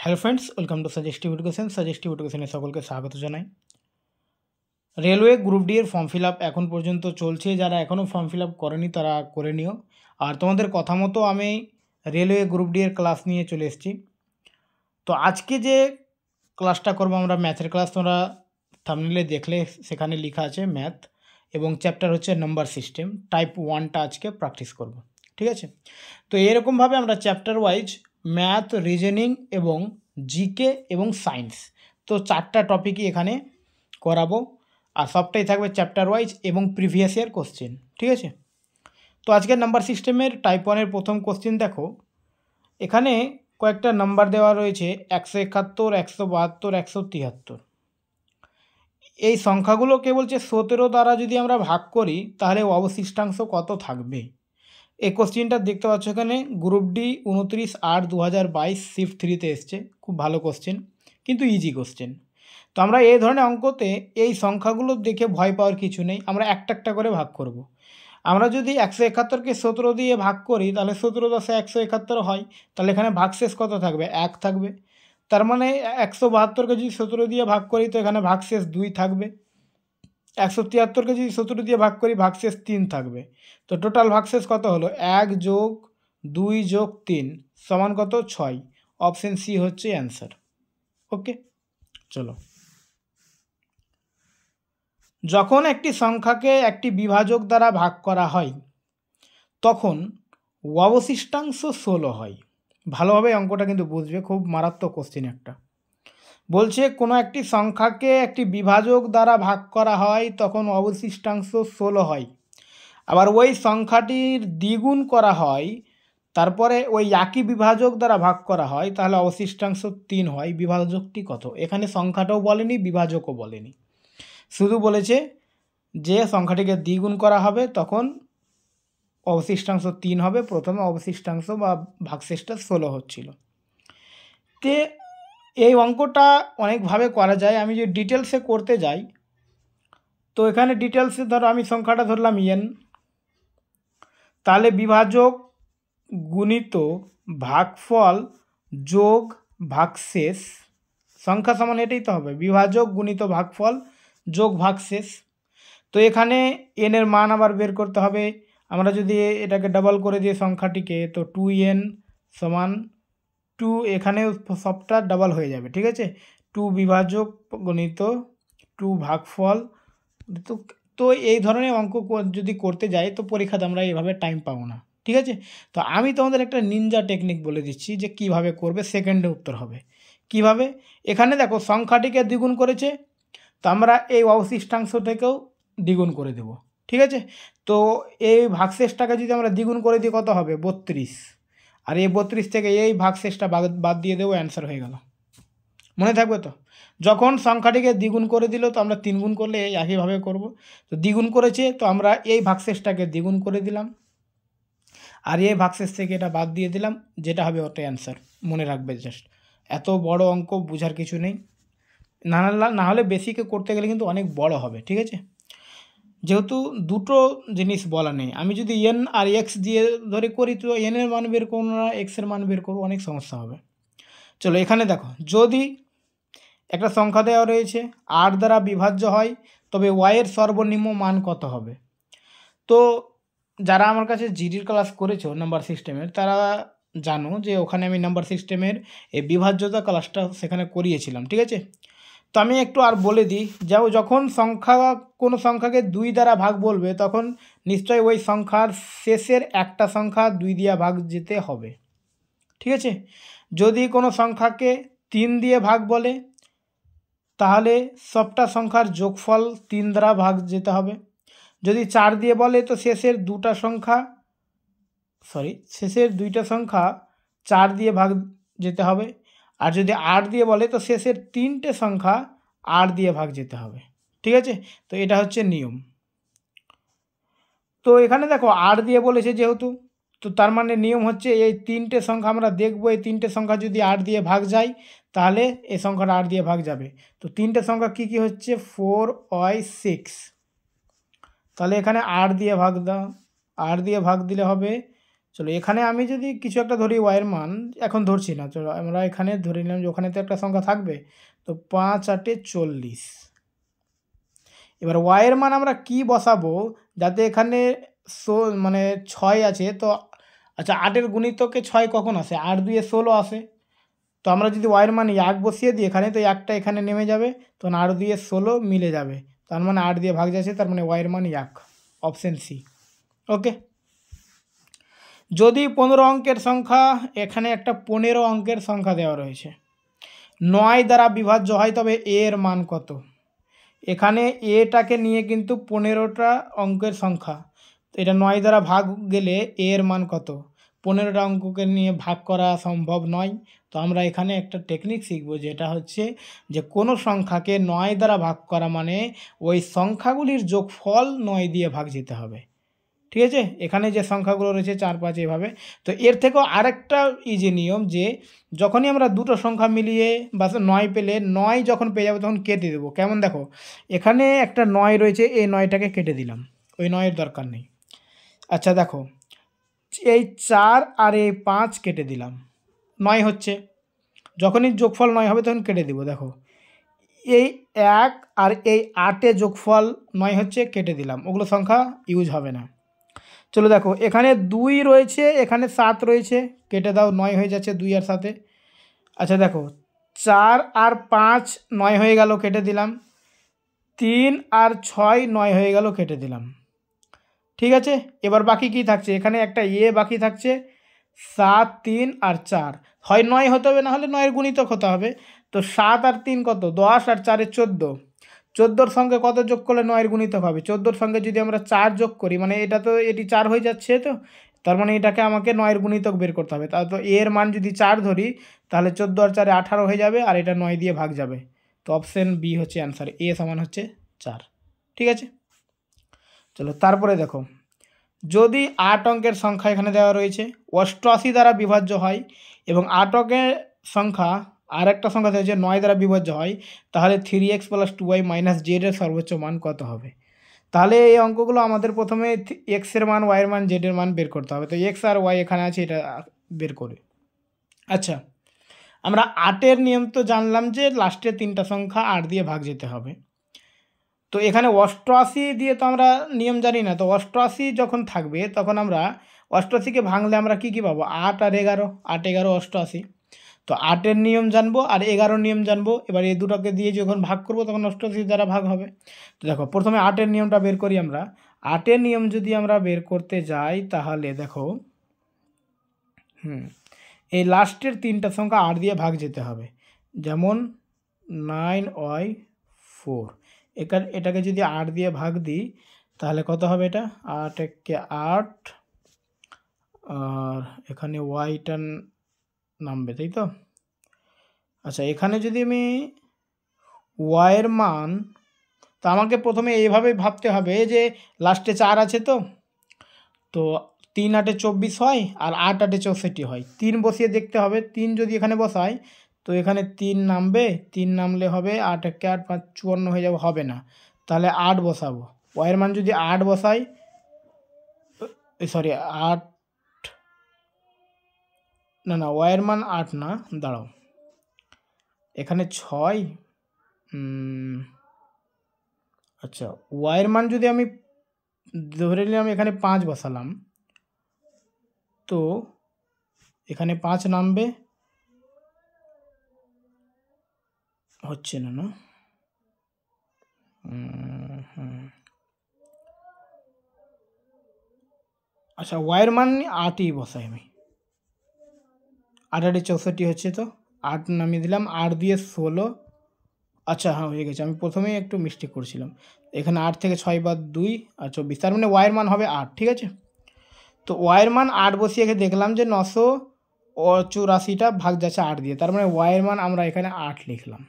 Hello friends, welcome to suggestive education. Suggestive এডুকেশনে সকলকে স্বাগত জানাই। রেলওয়ে গ্রুপ ডি এর ফর্ম ফিল আপ এখন পর্যন্ত চলছে। যারা এখনও ফর্ম ফিল আপ করেনি তারা করে নিও। আর তোমাদের কথা মতো আমি রেলওয়ে গ্রুপ ডি এর ক্লাস নিয়ে চলে এসেছি। তো আজকে যে ক্লাসটা করবো আমরা ম্যাথের ক্লাস। তোমরা থাম্বনেইলে দেখলে সেখানে লেখা আছে ম্যাথ, এবং চ্যাপ্টার হচ্ছে নাম্বার সিস্টেম। টাইপ 1টা আজকে প্র্যাকটিস করব, ঠিক আছে? তো এরকমভাবে আমরা চ্যাপ্টার ওয়াইজ ম্যাথ, রিজনিং এবং জিকে এবং সায়েন্স, তো 4টা টপিকই এখানে করাবো। আর সবটাই থাকবে চ্যাপ্টার ওয়াইজ এবং প্রিভিয়াস ইয়ার কোশ্চেন, ঠিক আছে? তো আজকের নাম্বার সিস্টেমের টাইপ 1-এর প্রথম কোশ্চেন দেখো। এখানে কয়েকটা নাম্বার দেওয়া রয়েছে 171, 172, 173। এই সংখ্যাগুলোকে বলছে 17 দ্বারা যদি আমরা ভাগ করি তাহলে অবশিষ্টাংশ কত থাকবে। এই কোশ্চেনটা দেখতে পাচ্ছ এখানে, গ্রুপ ডি 29/8/2022 শিফট 3-তে এসছে। খুব ভালো কোশ্চেন, কিন্তু ইজি কোশ্চেন। তো আমরা এই ধরনের অঙ্কতে এই সংখ্যাগুলো দেখে ভয় পাওয়ার কিছু নেই। আমরা একটা একটা করে ভাগ করব। আমরা যদি 171কে 17 দিয়ে ভাগ করি তাহলে 17 × 171 হয়। তাহলে এখানে ভাগশেষ কত থাকবে? 1 থাকবে। তার মানে 172কে যদি 17 দিয়ে ভাগ করি তো এখানে ভাগশেষ 2 থাকবে। 173কে যদি 17 দিয়ে ভাগ করি ভাগশেষ 3 থাকবে। তো টোটাল ভাগশেষ কত হলো? 1 + 2 + 3 সমান কত? 6। অপশন সি হচ্ছে অ্যান্সার। ওকে, চলো। যখন একটি সংখ্যাকে একটি বিভাজক দ্বারা ভাগ করা হয় তখন অবশিষ্টাংশ 16 হয়। ভালোভাবে অঙ্কটা কিন্তু বুঝবে, খুব মারাত্মক কোশ্চেন একটা। বলছে কোনো একটি সংখ্যাকে একটি বিভাজক দ্বারা ভাগ করা হয় তখন অবশিষ্টাংশ 16 হয়। আবার ওই সংখ্যাটির দ্বিগুণ করা হয়, তারপরে ওই একই বিভাজক দ্বারা ভাগ করা হয়, তাহলে অবশিষ্টাংশ 3 হয়। বিভাজকটি কত? এখানে সংখ্যাটাও বলেনি, বিভাজকও বলেনি, শুধু বলেছে যে সংখ্যাটিকে দ্বিগুণ করা হবে তখন অবশিষ্টাংশ 3 হবে। প্রথমে অবশিষ্টাংশ বা ভাগশেষটা 16 হচ্ছিল। তে এই অঙ্কটা অনেকভাবে করা যায়। আমি যদি ডিটেলসে করতে যাই তো এখানে ডিটেলসে ধরো আমি সংখ্যাটা ধরলাম n, তাহলে বিভাজক গুণিত ভাগফল যোগ ভাগশেষ সংখ্যা সমান এটাই তো হবে, বিভাজক গুণিত ভাগফল যোগ ভাগশেষ। তো এখানে n এর মান আবার বের করতে হবে। আমরা যদি এটাকে ডাবল করে দিই সংখ্যাটিকে, তো 2n সমান 2, এখানে সবটা ডাবল হয়ে যাবে, ঠিক আছে? 2 বিভাজক গণিত 2 ভাগফল। তো তো এই ধরনের অঙ্ক যদি করতে যাই তো পরীক্ষাতে আমরা এইভাবে টাইম পাবো না, ঠিক আছে? তো আমি তোমাদের একটা নিনজা টেকনিক বলে দিচ্ছি যে কিভাবে করবে, সেকেন্ডে উত্তর হবে কিভাবে। এখানে দেখো সংখ্যাটিকে দ্বিগুণ করেছে, তো আমরা এই অবশিষ্টাংশ থেকেও দ্বিগুণ করে দেব, ঠিক আছে? তো এই ভাগশেষটাকে যদি আমরা দ্বিগুণ করে দিই কত হবে? 32। আর এই 32 থেকে এই ভাগশেষটা বাদ দিয়ে দেবো, অ্যান্সার হয়ে গেল। মনে থাকবে তো? যখন সংখ্যাটিকে দ্বিগুণ করে দিল তো আমরা 3 গুণ করলে একইভাবে করব। তো দ্বিগুণ করেছে তো আমরা এই ভাগশেষটাকে দ্বিগুণ করে দিলাম, আর এই ভাগশেষ থেকে এটা বাদ দিয়ে দিলাম, যেটা হবে ওটাই অ্যান্সার। মনে রাখবে, জাস্ট এত বড় অঙ্ক বোঝার কিছু নেই। না হলে বেসিকে করতে গেলে কিন্তু অনেক বড় হবে, ঠিক আছে? যেহেতু দুটো জিনিস বলা নেই, আমি যদি এন আর এক্স দিয়ে ধরে করি তো এন এর মান বের করবো না, এক্সের মান বের করবো, অনেক সমস্যা হবে। চলো এখানে দেখো, যদি একটা সংখ্যা দেওয়া রয়েছে 8 দ্বারা বিভাজ্য হয় তবে ওয়াইয়ের সর্বনিম্ন মান কত হবে? তো যারা আমার কাছে জিডির ক্লাস করেছো নাম্বার সিস্টেমের, তারা জানো যে ওখানে আমি নাম্বার সিস্টেমের এই বিভাজ্যতা ক্লাসটা সেখানে করিয়েছিলাম, ঠিক আছে? তো আমি একটু আর বলে দিই, যখন কোনো সংখ্যাকে 2 দ্বারা ভাগ বলবে তখন নিশ্চয়ই ওই সংখ্যার শেষের একটা সংখ্যা 2 দিয়ে ভাগ যেতে হবে, ঠিক আছে? যদি কোনো সংখ্যাকে 3 দিয়ে ভাগ বলে তাহলে সবটা সংখ্যার যোগফল 3 দ্বারা ভাগ যেতে হবে। যদি 4 দিয়ে বলে তো শেষের 2টা সংখ্যা 4 দিয়ে ভাগ যেতে হবে। আর যদি 8 দিয়ে বলে তো শেষের 3টে সংখ্যা 8 দিয়ে ভাগ যেতে হবে, ঠিক আছে? তো এটা হচ্ছে নিয়ম। তো এখানে দেখো 8 দিয়ে বলেছে যেহেতু, তো তার মানে নিয়ম হচ্ছে এই 3টে সংখ্যা আমরা দেখব, এই 3টে সংখ্যা যদি 8 দিয়ে ভাগ যায় তাহলে এই সংখ্যাটা 8 দিয়ে ভাগ যাবে। তো 3টে সংখ্যা কী কী হচ্ছে? 4 y 6। তাহলে এখানে 8 দিয়ে ভাগ দাও, 8 দিয়ে ভাগ দিলে হবে চলো এখানে আমি যদি কিছু একটা ধরি ওয়াইয়ের মান, এখন ধরছি না, চলো আমরা এখানে ধরে নিলাম যে ওখানে তো একটা সংখ্যা থাকবে, তো 5 8 40। এবার ওয়াইয়ের মান আমরা কি বসাবো যাতে এখানে মানে 6 আছে, তো আচ্ছা 8-এর গুণিতকে 6 কখন আসে? 8 2 16 আসে। তো আমরা যদি ওয়াইয়ের মান 1 বসিয়ে দিই এখানে, তো 1টা এখানে নেমে যাবে, তখন 8 2 16 মিলে যাবে, তার মানে 8 দিয়ে ভাগ যাচ্ছে, তার মানে ওয়াইয়ের মান 1, অপশন সি। ওকে, যদি 15 অঙ্কের সংখ্যা, এখানে একটা 15 অঙ্কের সংখ্যা দেওয়া রয়েছে, 9 দ্বারা বিভাজ্য হয়, তবে এর মান কত? এখানে এটাকে নিয়ে কিন্তু 15টা অঙ্কের সংখ্যা, তো এটা 9 দ্বারা ভাগ গেলে এর মান কত? 15টা অঙ্ককে নিয়ে ভাগ করা সম্ভব নয়। তো আমরা এখানে একটা টেকনিক শিখব, যেটা হচ্ছে যে কোনো সংখ্যাকে 9 দ্বারা ভাগ করা মানে ওই সংখ্যাগুলির যোগফল 9 দিয়ে ভাগ যেতে হবে। ঠিক আছে, এখানে যে সংখ্যাগুলো রয়েছে 4 5 এভাবে। তো এর থেকেও আরেকটা ইজি নিয়ম, যে যখনই আমরা দুটো সংখ্যা মিলিয়ে বা 9 পেলে, 9 যখন পেয়ে যাবো তখন কেটে দেবো। কেমন দেখো, এখানে একটা 9 রয়েছে, এই 9টাকে কেটে দিলাম, ওই 9-এর দরকার নেই। আচ্ছা দেখো, এই 4 আর এই 5 কেটে দিলাম, 9 হচ্ছে। যখনই যোগফল 9 হবে তখন কেটে দিব। দেখো এই 1 আর এই 8-এ যোগফল 9 হচ্ছে, কেটে দিলাম, ওগুলো সংখ্যা ইউজ হবে না। চলো দেখো, এখানে 2 রয়েছে, এখানে 7 রয়েছে, কেটে দাও, 9 হয়ে যাচ্ছে 2 আর 7-এ। আচ্ছা দেখো, 4 আর 5 9 হয়ে গেল, কেটে দিলাম। 3 আর 6 9 হয়ে গেল, কেটে দিলাম। ঠিক আছে, এবার বাকি কি থাকছে? এখানে একটা বাকি থাকছে, 7 3 আর 4, হয় 9 হতে হবে, না হলে 9-এর গুণিতক হতে হবে। তো 7 আর 3 কত? 10 আর 4 14। 14-র সঙ্গে কত যোগ করলে 9-এর গুণিতক হবে? 14-র সঙ্গে যদি আমরা 4 যোগ করি, মানে এটা তো এটি 4 হয়ে যাচ্ছে, তো তার মানে এটাকে আমাকে 9-এর গুণিতক বের করতে হবে। তাহলে তো এর মান যদি 4 ধরি, তাহলে 14 আর 4 18 হয়ে যাবে, আর এটা 9 দিয়ে ভাগ যাবে। তো অপশন বি হচ্ছে অ্যান্সার, এ সমান হচ্ছে 4। ঠিক আছে, চলো তারপরে দেখো, যদি 8 অঙ্কের সংখ্যা এখানে দেওয়া রয়েছে, 88 দ্বারা বিভাজ্য হয়, এবং 8 অঙ্কের সংখ্যা আর একটা সংখ্যা দেওয়া হয়েছে 9 দ্বারা বিভাজ্য হয়, তাহলে 3x + 2y - z এর সর্বোচ্চ মান কত হবে? তাহলে এই অঙ্কগুলো আমাদের প্রথমে এক্সের মান, ওয়াইয়ের মান, জেডের মান বের করতে হবে। তো এক্স আর ওয়াই এখানে আছে, এটা বের করে। আচ্ছা, আমরা 8-এর নিয়ম তো জানলাম যে লাস্টের 3টা সংখ্যা 8 দিয়ে ভাগ যেতে হবে। তো এখানে 88 দিয়ে তো আমরা নিয়ম জানি না, তো 88 যখন থাকবে তখন আমরা 88কে ভাঙলে আমরা কী কী পাবো? 8 আর 11, 8 11 88। তো 8-এর নিয়ম জানবো আর 11-র নিয়ম জানবো, এবার এই দুটোকে দিয়ে যখন ভাগ করবো তখন 88 দ্বারা ভাগ হবে। তো দেখো, প্রথমে 8-এর নিয়মটা বের করি আমরা। 8-এর নিয়ম যদি আমরা বের করতে যাই, তাহলে দেখো, এই লাস্টের 3টা সংখ্যা 8 দিয়ে ভাগ যেতে হবে, যেমন 9y 4। এটাকে যদি 8 দিয়ে ভাগ দিই, তাহলে কত হবে? এটা 8 একে 8, আর এখানে ওয়াইটা নামবে, তাই তো? আচ্ছা, এখানে যদি আমি ওয়াইয়ের মান, তো আমাকে প্রথমে এইভাবে ভাবতে হবে যে লাস্টে 4 আছে, তো 3 8 24 হয়, আর 8 8 64 হয়। 3 বসিয়ে দেখতে হবে, 3 যদি এখানে বসাই, তো এখানে 3 নামবে, 3 নামলে হবে 8 একে 8 5 54 হয়ে যাবে, হবে না, তাহলে 8 বসাবো। ওয়াইয়ের মান যদি 8 বসাই, সরি 8, না ওয়াইয়ের মান 8 না, দাঁড়াও, এখানে 6, আচ্ছা ওয়াইয়ের মান যদি আমি ধরে নিলাম, এখানে 5 বসালাম, তো এখানে 5 নামবে, হচ্ছে না, না আচ্ছা ওয়াইয়ের মান 8ই বসাই আমি, 8 8 64 হচ্ছে, তো 8 নামিয়ে দিলাম, 8 দিয়ে 16। আচ্ছা হ্যাঁ, হয়ে গেছে, আমি প্রথমেই একটু মিস্টেক করছিলাম। এখানে 8 থেকে 6 বাদ 2 আর 24, তার মানে ওয়াইয়ের মান হবে 8। ঠিক আছে, তো ওয়াইয়ের মান 8 বসিয়ে দেখলাম যে 984টা ভাগ যাচ্ছে 8 দিয়ে, তার মানে ওয়াইয়ের মান আমরা এখানে 8 লিখলাম।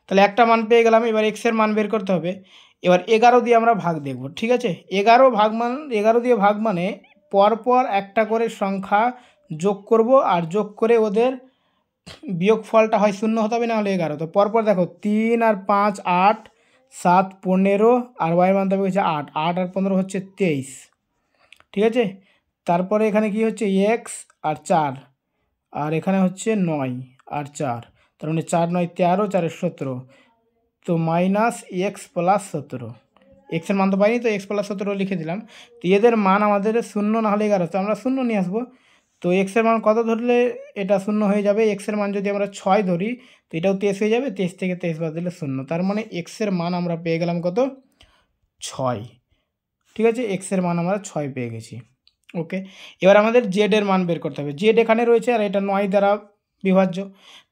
তাহলে একটা মান পেয়ে গেলাম। এবার এক্সের মান বের করতে হবে। এবার 11 দিয়ে আমরা ভাগ দেখব। ঠিক আছে, 11 দিয়ে ভাগ মানে পরপর একটা করে সংখ্যা যোগ করব, আর যোগ করে ওদের বিয়োগফলটা হয় 0 হতে হবে, না হলে 11। তো পরপর দেখো, 3 আর 5 8, 7 15, আর ওয়াইয়ের মান হবে হচ্ছে 8, 8 আর 15 হচ্ছে 23। ঠিক আছে, তারপরে এখানে কি হচ্ছে এক্স আর 4, আর এখানে হচ্ছে 9 আর 4, তার মানে 4 9 13, 4 17, তো মাইনাস এক্স প্লাস 17। এক্সের মান তো পাইনি, তো এক্স প্লাস 17 লিখে দিলাম। তো এদের মান আমাদের 0 না হলে 11, তো আমরা 0 নিয়ে আসবো। তো এক্সের মান কত ধরলে এটা 0 হয়ে যাবে? এক্সের মান যদি আমরা 6 ধরি তো এটাও 23 হয়ে যাবে, 23 থেকে 23 বাদ দিলে 0, তার মানে এক্সের মান আমরা পেয়ে গেলাম কত? 6। ঠিক আছে, এক্সের মান আমরা 6 পেয়ে গেছি। ওকে, এবার আমাদের জেডের মান বের করতে হবে। জেড এখানে রয়েছে আর এটা 9 দ্বারা বিভাজ্য।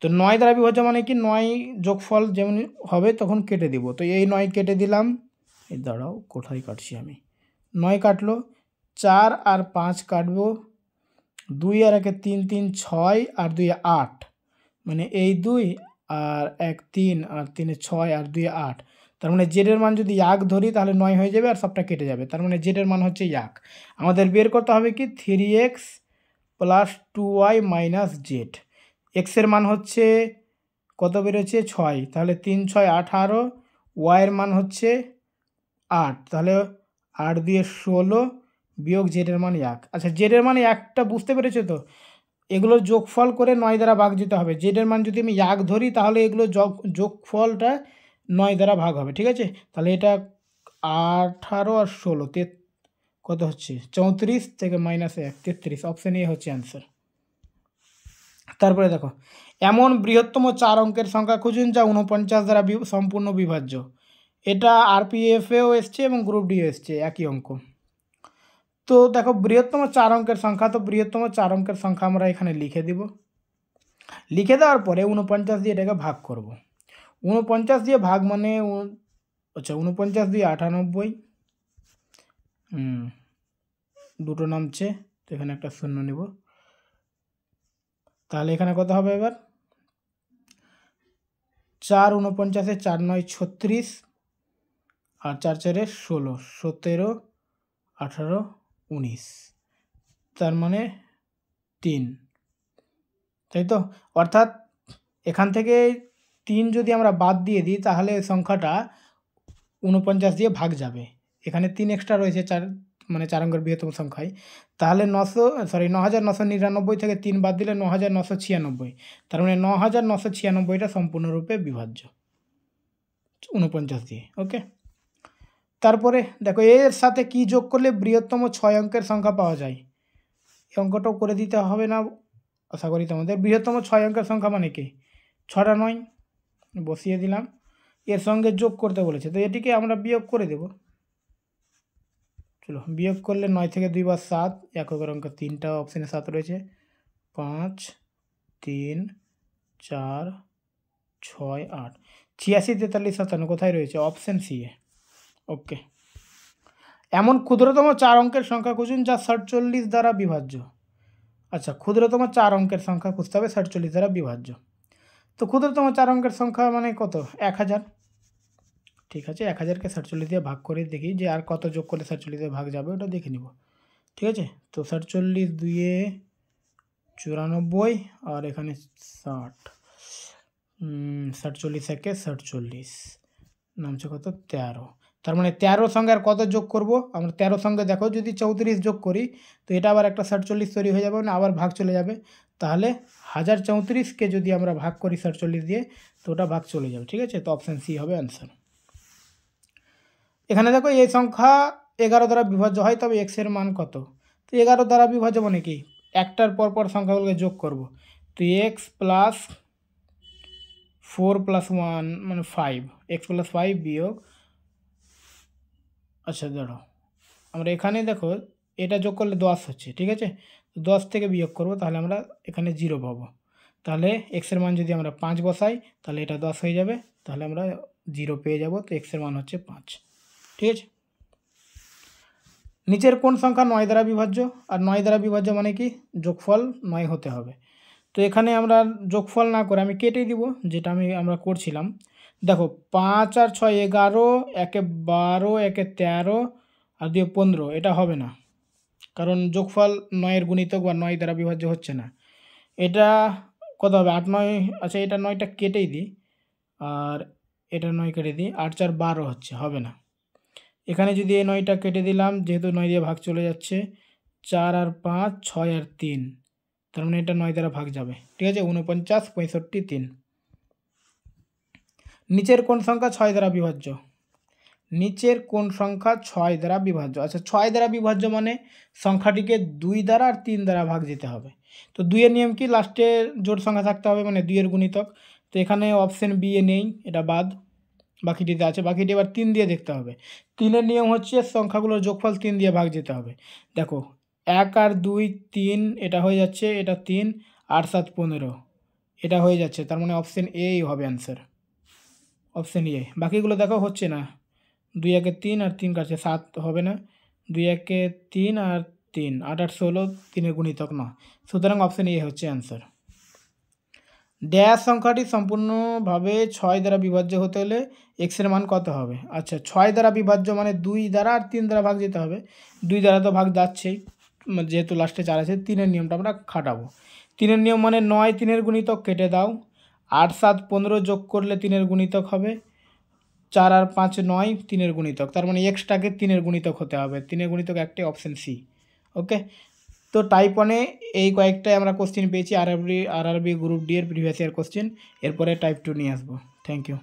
তো 9 দ্বারা বিভাজ্য মানে কি 9 যোগফল যেমন হবে তখন কেটে দিব। তো এই 9 কেটে দিলাম, এই দাঁড়াও কোথায় কাটছি আমি, 9 কাটলো, 4 আর 5 কাটবো, 2 আর 1 3 3 6 আর 2 8, মানে এই 2 আর 1 3 আর 3 6 আর 2 8, তার মানে জেডের মান যদি 1 ধরি তাহলে 9 হয়ে যাবে আর সবটা কেটে যাবে, তার মানে জেডের মান হচ্ছে 1। আমাদের বের করতে হবে কি 3x plus 2y minus Z. এক্সের মান হচ্ছে কত বেরোচ্ছে? 6, তাহলে 3 6 18, ওয়াইয়ের মান হচ্ছে 8, তাহলে 8 দিয়ে 16 বিয়োগ জেডের মান 1। আচ্ছা, জেডের মান 1টা বুঝতে পেরেছো তো? এগুলো যোগফল করে 9 দ্বারা ভাগ দিতে হবে। জেডের মান যদি আমি 1 ধরি তাহলে এগুলো যোগফলটা 9 দ্বারা ভাগ হবে। ঠিক আছে, তাহলে এটা 18 আর 16 কত হচ্ছে? 34 থেকে মাইনাস 1 33, অপশান এ হচ্ছে অ্যান্সার। তারপরে দেখো, এমন বৃহত্তম 4 অঙ্কের সংখ্যা খুঁজুন যা 49 দ্বারা সম্পূর্ণ বিভাজ্য। এটা আরপিএফেও এসছে এবং গ্রুপ ডিও এসছে, একই অঙ্ক। তো দেখো বৃহত্তম 4 অঙ্কের সংখ্যা, তো বৃহত্তম 4 অঙ্কের সংখ্যা আমরা এখানে লিখে দিব। লিখে দেওয়ার পরে 49 দিয়ে এটাকে ভাগ করব। 49 দিয়ে ভাগ মানে আচ্ছা 49 দিয়ে 98, দুটো নামছে, তো এখানে একটা শূন্য নিব। তাহলে এখানে কত হবে এবার? 4 49, 4 9 36, আর 4 4 16, 17 18 19, তার মানে 3, তাই তো? অর্থাৎ এখান থেকে 3 যদি আমরা বাদ দিয়ে দিই তাহলে সংখ্যাটা 49 দিয়ে ভাগ যাবে। এখানে 3 এক্সট্রা রয়েছে 4, মানে 4 অঙ্কের বৃহত্তম সংখ্যায়। তাহলে 9999 থেকে 3 বাদ দিলে 9996, তার মানে 9996টা সম্পূর্ণরূপে বিভাজ্য 49 দিয়ে। ওকে, তারপরে দেখো এর সাথে কি যোগ করলে বৃহত্তম 6 অঙ্কের সংখ্যা পাওয়া যায়। এই অঙ্কটাও করে দিতে হবে না আশা করি তোমাদের। বৃহত্তম 6 অঙ্কের সংখ্যা মানে কি? 6টা 9 বসিয়ে দিলাম, এর সঙ্গে যোগ করতে বলেছে, তো এটিকে আমরা বিয়োগ করে দেব। চলো বিয়োগ করলে 9 থেকে 2 বার 7, এককের অঙ্ক 3টা অপশানে 7 রয়েছে, 5 3 4 6 8, 86 43 57 কোথায় রয়েছে? অপশান সি এ। ওকে, এমন ক্ষুদ্রতম 4 অঙ্কের সংখ্যা খুঁজুন যা 47 দ্বারা বিভাজ্য। আচ্ছা, ক্ষুদ্রতম 4 অঙ্কের সংখ্যা খুঁজতে হবে 47 দ্বারা বিভাজ্য। তো ক্ষুদ্রতম 4 অঙ্কের সংখ্যা মানে কত? 1000। ঠিক আছে, 1000কে 47 দিয়ে ভাগ করে দেখি যে আর কত যোগ করলে 47 দিয়ে ভাগ যাবে, ওটা দেখে নিব। ঠিক আছে, তো 47 2 94, আর এখানে 60, 47 একে 47, নামছে কত? 13। তার মানে 13 সঙ্গে আর কত যোগ করব? আমরা 13 সঙ্গে দেখো যদি 34 যোগ করি তো এটা আবার একটা 47 তৈরি হয়ে যাবে, না আবার ভাগ চলে যাবে। তাহলে 1034কে যদি আমরা ভাগ করি 47 দিয়ে তো ওটা ভাগ চলে যাবে। ঠিক আছে, তো অপশান সি হবে অ্যান্সার। এখানে দেখো এই সংখ্যা 11 দ্বারা বিভাজ্য হয়, তবে এক্সের মান কত? তো 11 দ্বারা বিভাজ্য মানে কি? একটার পরপর সংখ্যাগুলোকে যোগ করব। তো এক্স প্লাস 4 প্লাস 1 মানে 5, এক্স প্লাস 5 বিয়োগ, আচ্ছা দাঁড়াও, আমরা এখানে দেখো এটা যোগ করলে 10 হচ্ছে। ঠিক আছে, 10 থেকে বিয়োগ করব, তাহলে আমরা এখানে 0 পাবো। তাহলে এক্সের মান যদি আমরা 5 বসাই তাহলে এটা 10 হয়ে যাবে, তাহলে আমরা 0 পেয়ে যাব। তো এক্সের মান হচ্ছে 5। ঠিক আছে, নিচের কোন সংখ্যা 9 দ্বারা বিভাজ্য? আর 9 দ্বারা বিভাজ্য মানে কি? যোগফল 9 হতে হবে। তো এখানে আমরা যোগফল না করে আমি কেটে দিব, যেটা আমরা করছিলাম। দেখো 5 আর 6 11, একে 12, একে 13, আর 2 15, এটা হবে না, কারণ যোগফল 9-এর গুণিতক বা 9 দ্বারা বিভাজ্য হচ্ছে না। এটা কত হবে? 8 9, আচ্ছা এটা 9টা কেটেই দিই, আর এটা 9 কেটে দিই, 8 4 12 হচ্ছে, হবে না। এখানে যদি এই 9টা কেটে দিলাম, যেহেতু 9 দিয়ে ভাগ চলে যাচ্ছে, 4 আর 5 6 আর 3, তার মানে এটা 9 দ্বারা ভাগ যাবে। ঠিক আছে, 49 65 3। নিচের কোন সংখ্যা 6 দ্বারা বিভাজ্য? নিচের কোন সংখ্যা 6 দ্বারা বিভাজ্য? আচ্ছা, 6 দ্বারা বিভাজ্য মানে সংখ্যাটিকে 2 দ্বারা আর 3 দ্বারা ভাগ যেতে হবে। তো 2 এর নিয়ম কি? লাস্টে জোড় সংখ্যা থাকতে হবে, মানে 2 এর গুণিতক। তো এখানে অপশন বি এ নেই, এটা বাদ, বাকিটিতে আছে। বাকিটি এবার 3 দিয়ে দেখতে হবে। 3 এর নিয়ম হচ্ছে সংখ্যাগুলোর যোগফল 3 দিয়ে ভাগ যেতে হবে। দেখো 1 আর 2 3, এটা হয়ে যাচ্ছে, এটা 3, 8 7 15, এটা হয়ে যাচ্ছে। তার মানে অপশন এই হবে অ্যান্সার, অপশন এ। বাকিগুলো দেখো হচ্ছে না, 2 একে 3 আর 3 কাটছে, 7 হবে না। 2 একে 3 আর 3, 8 8 16, 3-এর গুণিতক না। সুতরাং অপশন এ হচ্ছে অ্যান্সার। ড্যাশ সংখ্যাটি সম্পূর্ণভাবে 6 দ্বারা বিভাজ্য হতে হলে এক্সের মান কত হবে? আচ্ছা, 6 দ্বারা বিভাজ্য মানে 2 দ্বারা আর 3 দ্বারা ভাগ যেতে হবে। 2 দ্বারা তো ভাগ যাচ্ছেই, যেহেতু লাস্টে 4 আছে। 3-এর নিয়মটা আমরা খাটাবো। 3-এর নিয়ম মানে 9 3-এর গুণিতক কেটে দাও, 8 7 15 যোগ করলে 3-এর গুণিতক হবে, 4 আর 5 9, 3-এর গুণিতক। তার মানে এক্সটাকে 3-এর গুণিতক হতে হবে। 3-এর গুণিতক একটাই, অপশন সি। ওকে, তো টাইপ 1-এ এই কয়েকটাই আমরা কোশ্চেন পেয়েছি, আরআরবি গ্রুপ ডি এর প্রিভিয়াস ইয়ার কোশ্চেন। এরপরে টাইপ 2 নিয়ে আসবো। Thank you.